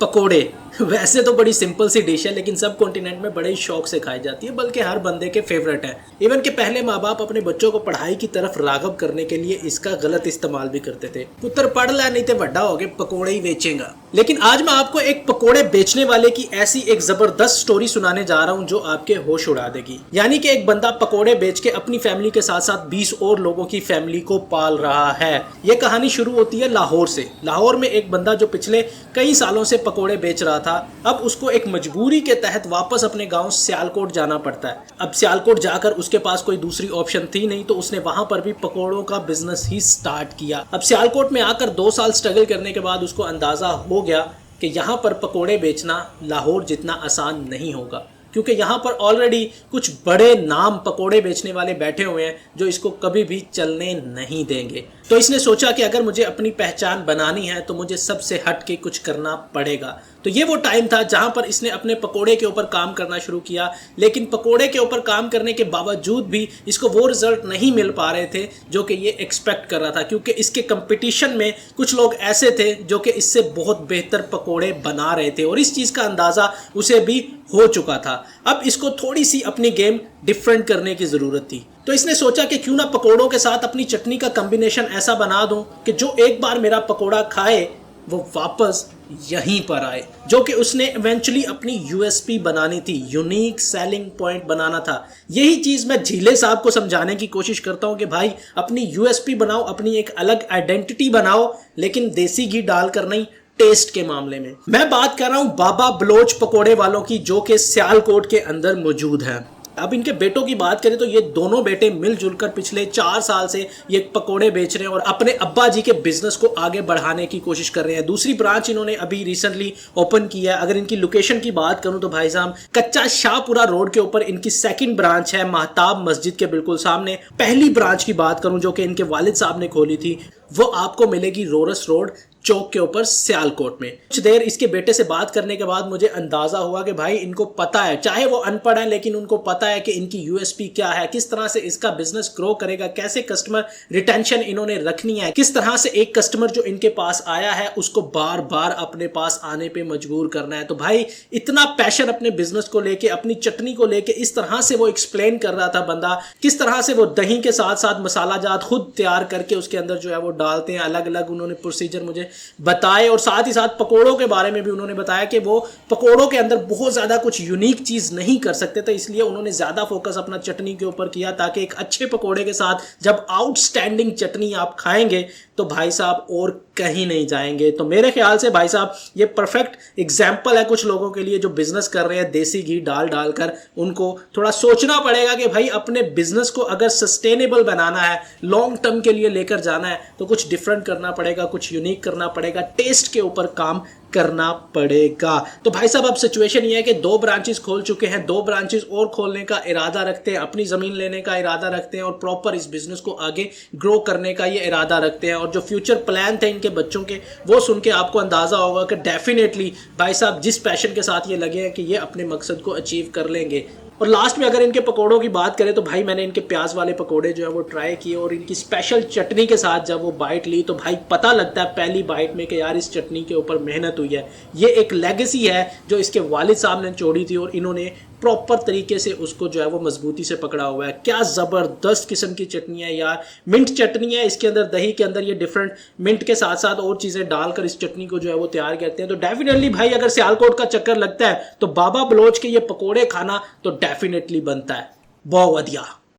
पकोड़े वैसे तो बड़ी सिंपल सी डिश है, लेकिन सब कॉन्टिनेंट में बड़े ही शौक से खाई जाती है, बल्कि हर बंदे के फेवरेट है। इवन के पहले माँ बाप अपने बच्चों को पढ़ाई की तरफ राग़ब करने के लिए इसका गलत इस्तेमाल भी करते थे। पुत्र पढ़ ला नहीं तो बड़ा हो गए पकोड़े ही बेचेगा। लेकिन आज मैं आपको एक पकोड़े बेचने वाले की ऐसी एक जबरदस्त स्टोरी सुनाने जा रहा हूँ जो आपके होश उड़ा देगी। यानी कि एक बंदा पकोड़े बेच के अपनी फैमिली के साथ साथ 20 और लोगों की फैमिली को पाल रहा है। ये कहानी शुरू होती है लाहौर से। लाहौर में एक बंदा जो पिछले कई सालों से पकोड़े बेच रहा था, अब उसको एक मजबूरी के तहत वापस अपने गांव सियालकोट जाना पड़ता है। अब सियालकोट जाकर उसके पास कोई दूसरी ऑप्शन थी नहीं, तो उसने वहां पर भी पकोड़ों का बिजनेस ही स्टार्ट किया। अब सियालकोट में आकर 2 साल स्ट्रगल करने के बाद उसको अंदाजा हो गया कि यहाँ पर पकोड़े बेचना लाहौर जितना आसान नहीं होगा, क्योंकि यहाँ पर ऑलरेडी कुछ बड़े नाम पकोड़े बेचने वाले बैठे हुए हैं जो इसको कभी भी चलने नहीं देंगे। तो इसने सोचा कि अगर मुझे अपनी पहचान बनानी है तो मुझे सबसे हट के कुछ करना पड़ेगा। तो ये वो टाइम था जहां पर इसने अपने पकोड़े के ऊपर काम करना शुरू किया। लेकिन पकोड़े के ऊपर काम करने के बावजूद भी इसको वो रिजल्ट नहीं मिल पा रहे थे जो कि ये एक्सपेक्ट कर रहा था, क्योंकि इसके कंपटीशन में कुछ लोग ऐसे थे जो कि इससे बहुत बेहतर पकोड़े बना रहे थे और इस चीज़ का अंदाज़ा उसे भी हो चुका था। अब इसको थोड़ी सी अपनी गेम डिफरेंट करने की ज़रूरत थी। तो इसने सोचा कि क्यों ना पकोड़ों के साथ अपनी चटनी का कॉम्बिनेशन ऐसा बना दूं कि जो एक बार मेरा पकोड़ा खाए वो वापस यहीं पर आए, जो कि उसने इवेंचुअली अपनी यूएसपी बनानी थी, यूनिक सेलिंग पॉइंट बनाना था। यही चीज़ मैं झीले साहब को समझाने की कोशिश करता हूं कि भाई अपनी यूएसपी बनाओ, अपनी एक अलग आइडेंटिटी बनाओ, लेकिन देसी घी डालकर नहीं, टेस्ट के मामले में। मैं बात कर रहा हूं बाबा बलोच पकोड़े वालों की, जो कि सियालकोट के अंदर मौजूद है। अब इनके बेटों की बात करें तो ये दोनों बेटे मिलजुल कर पिछले 4 साल से ये पकोड़े बेच रहे हैं और अपने अब्बा जी के बिजनेस को आगे बढ़ाने की कोशिश कर रहे हैं। दूसरी ब्रांच इन्होंने अभी रिसेंटली ओपन किया है। अगर इनकी लोकेशन की बात करूं तो भाई साहब कच्चा शाहपुरा रोड के ऊपर इनकी सेकंड ब्रांच है, महताब मस्जिद के बिल्कुल सामने। पहली ब्रांच की बात करूं जो कि इनके वालिद साहब ने खोली थी, वो आपको मिलेगी रोरस रोड चौक के ऊपर सियालकोट में। कुछ देर इसके बेटे से बात करने के बाद मुझे अंदाजा हुआ कि भाई इनको पता है, चाहे वो अनपढ़ है लेकिन उनको पता है कि इनकी यूएसपी क्या है, किस तरह से इसका बिजनेस ग्रो करेगा, कैसे कस्टमर रिटेंशन इन्होंने रखनी है, किस तरह से एक कस्टमर जो इनके पास आया है उसको बार बार अपने पास आने पे मजबूर करना है। तो भाई इतना पैशन अपने बिजनेस को लेके, अपनी चटनी को लेके इस तरह से वो एक्सप्लेन कर रहा था बंदा, किस तरह से वो दही के साथ साथ मसाला जात खुद तैयार करके उसके अंदर जो है वो डालते हैं। अलग अलग उन्होंने प्रोसीजर मुझे बताए और साथ ही साथ पकोड़ों के बारे में भी उन्होंने बताया कि वो पकोड़ों के अंदर बहुत ज़्यादा कुछ यूनिक चीज़ नहीं कर सकते थे, इसलिए उन्होंने ज़्यादा फोकस अपना चटनी के ऊपर किया, ताकि एक अच्छे पकोड़े के साथ जब आउटस्टैंडिंग चटनी आप खाएंगे तो भाई साहब और कहीं नहीं जाएंगे। तो मेरे ख्याल से भाई साहब ये परफेक्ट एग्जाम्पल है कुछ लोगों के लिए जो बिजनेस कर रहे हैं देसी घी डाल कर। उनको थोड़ा सोचना पड़ेगा कि भाई अपने बिजनेस को अगर सस्टेनेबल बनाना है, लॉन्ग टर्म के लिए लेकर जाना है, तो कुछ डिफरेंट करना पड़ेगा, कुछ यूनिक करना पड़ेगा, टेस्ट के ऊपर काम करना पड़ेगा। तो भाई साहब अब सिचुएशन ये है कि 2 ब्रांचेस खोल चुके हैं, 2 ब्रांचेस और खोलने का इरादा रखते हैं, अपनी जमीन लेने का इरादा रखते हैं और प्रॉपर इस बिजनेस को आगे ग्रो करने का ये इरादा रखते हैं। और जो फ्यूचर प्लान थे इनके बच्चों के, वो सुन के आपको अंदाजा होगा कि डेफिनेटली भाई साहब जिस पैशन के साथ ये लगे हैं कि ये अपने मकसद को अचीव कर लेंगे। और लास्ट में अगर इनके पकोड़ों की बात करें तो भाई मैंने इनके प्याज वाले पकोड़े जो है वो ट्राई किए और इनकी स्पेशल चटनी के साथ जब वो बाइट ली तो भाई पता लगता है पहली बाइट में कि यार इस चटनी के ऊपर मेहनत हुई है। ये एक लेगेसी है जो इसके वालिद साहब ने छोड़ी थी और इन्होंने प्रॉपर तरीके से उसको जो है वो मजबूती से पकड़ा हुआ है। क्या ज़बरदस्त किस्म की चटनी है यार, मिंट चटनी है। इसके अंदर दही के अंदर ये डिफरेंट मिंट के साथ साथ और चीज़ें डालकर इस चटनी को जो है वो तैयार करते हैं। तो डेफिनेटली भाई अगर सियालकोट का चक्कर लगता है तो बाबा बलोच के ये पकोड़े खाना तो डेफिनेटली बनता है। बहुत बढ़िया।